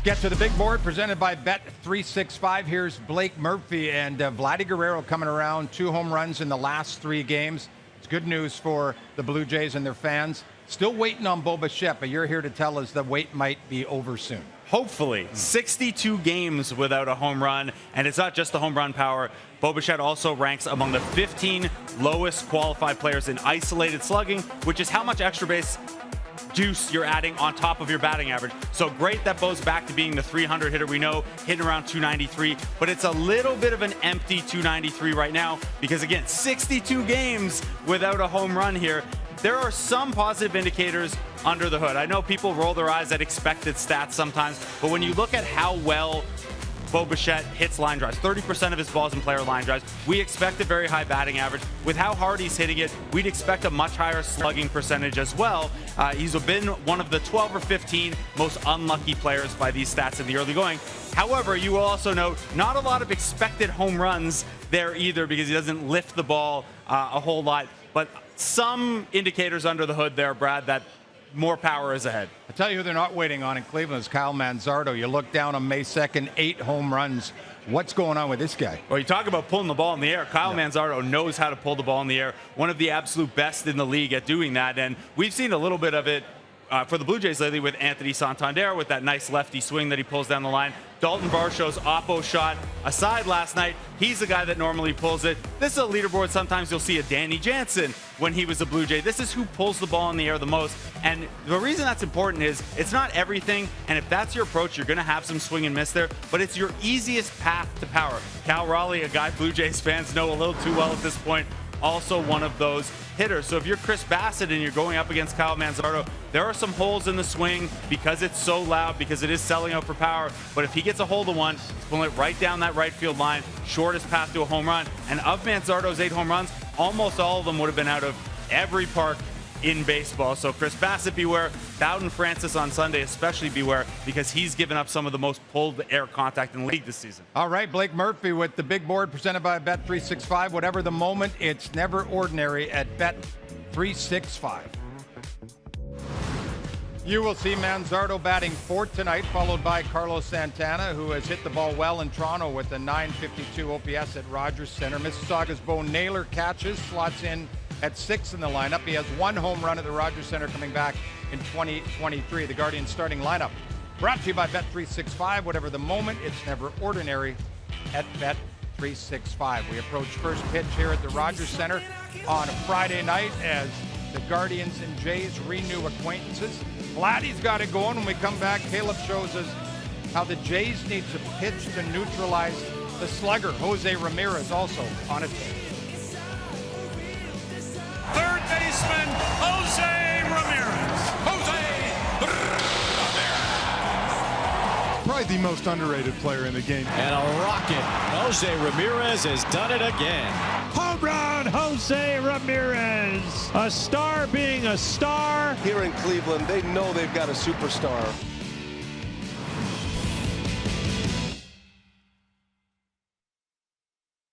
Get to the big board presented by Bet365. Here's Blake Murphy and Vladdy Guerrero coming around. 2 home runs in the last 3 games. It's good news for the Blue Jays and their fans. Still waiting on Bo Bichette, but you're here to tell us the wait might be over soon. Hopefully. 62 games without a home run, and it's not just the home run power. Bo Bichette also ranks among the 15 lowest qualified players in isolated slugging, which is how much extra base juice you're adding on top of your batting average. So great that Bo's back to being the 300 hitter we know, hitting around 293, but it's a little bit of an empty 293 right now because, again, 62 games without a home run here. There are some positive indicators under the hood. I know people roll their eyes at expected stats sometimes, but when you look at how well Bo Bichette hits line drives, 30% of his balls in player line drives, we expect a very high batting average. With how hard he's hitting it, we'd expect a much higher slugging percentage as well. He's been one of the 12 or 15 most unlucky players by these stats in the early going. However, you will also note not a lot of expected home runs there either because he doesn't lift the ball a whole lot, but some indicators under the hood there, Brad, that more power is ahead. I tell you who they're not waiting on in Cleveland is Kyle Manzardo. You look down on May 2nd, 8 home runs. What's going on with this guy? Well, you talk about pulling the ball in the air. Kyle Manzardo knows how to pull the ball in the air. One of the absolute best in the league at doing that. And we've seen a little bit of it for the Blue Jays lately with Anthony Santander with that nice lefty swing that he pulls down the line. Dalton Varsho's oppo shot aside last night, he's the guy that normally pulls it. This is a leaderboard. Sometimes you'll see a Danny Jansen when he was a Blue Jay. This is who pulls the ball in the air the most. And the reason that's important is it's not everything. And if that's your approach, you're going to have some swing and miss there. But it's your easiest path to power. Cal Raleigh, a guy Blue Jays fans know a little too well at this point, also one of those hitters. So if you're Chris Bassett and you're going up against Kyle Manzardo, there are some holes in the swing because it's so loud, because it is selling out for power. But if he gets a hold of one, he's pulling it right down that right field line, shortest path to a home run. And of Manzardo's 8 home runs, almost all of them would have been out of every park in baseball. So Chris Bassett, beware. Bowden Francis on Sunday, especially beware, because he's given up some of the most pulled air contact in the league this season. All right, Blake Murphy with the big board presented by Bet365. Whatever the moment, it's never ordinary at Bet365. You will see Manzardo batting 4th tonight, followed by Carlos Santana, who has hit the ball well in Toronto with a .952 OPS at Rogers Center. Mississauga's Bo Naylor catches, slots in at 6th in the lineup. He has 1 home run at the Rogers Center coming back in 2023. The Guardians starting lineup brought to you by Bet365. Whatever the moment, it's never ordinary at Bet365. We approach first pitch here at the Rogers Center on a Friday night as the Guardians and Jays renew acquaintances. Vladdy's got it going. When we come back, Caleb shows us how the Jays need to pitch to neutralize the slugger. Jose Ramirez also on his bench. Third baseman, Jose Ramirez. Probably the most underrated player in the game. And a rocket. Jose Ramirez has done it again. Home run, Jose Ramirez. A star being a star. Here in Cleveland, they know they've got a superstar.